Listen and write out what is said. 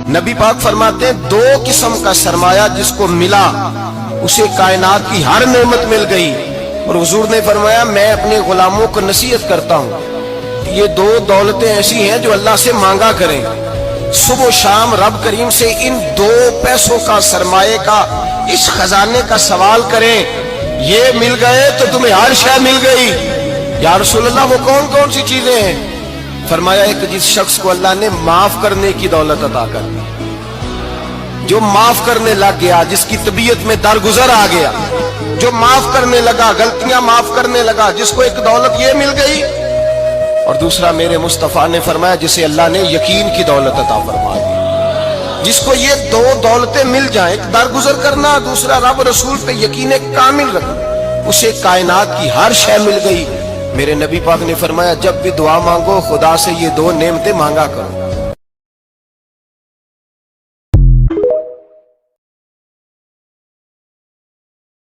नबी पाक फरमाते हैं दो किस्म का सरमाया जिसको मिला उसे कायनात की हर नेमत मिल गई। और हुजूर ने फरमाया मैं अपने गुलामों को नसीहत करता हूँ, ये दो दौलतें ऐसी हैं जो अल्लाह से मांगा करें, सुबह शाम रब करीम से इन दो पैसों का सरमाए का इस खजाने का सवाल करें, ये मिल गए तो तुम्हें हर शय मिल गई। या रसूल अल्लाह वो कौन कौन सी चीजें हैं? फरमाया एक जिस शख्स को अल्लाह ने माफ करने की दौलत अता कर दी, जो माफ करने लग गया, जिसकी तबीयत में दरगुजर आ गया, जो माफ करने लगा, गलतियां माफ करने लगा, जिसको एक दौलत ये मिल गई। और दूसरा मेरे मुस्तफा ने फरमाया जिसे अल्लाह ने यकीन की दौलत अता फरमा दी। जिसको ये दो दौलतें मिल जाएं, एक दरगुजर करना, दूसरा रब रसूल पे यकीन कामिल रखना, उसे कायनात की हर शय मिल गई। मेरे नबी पाक ने फरमाया जब भी दुआ मांगो खुदा से ये दो नेमतें मांगा करो।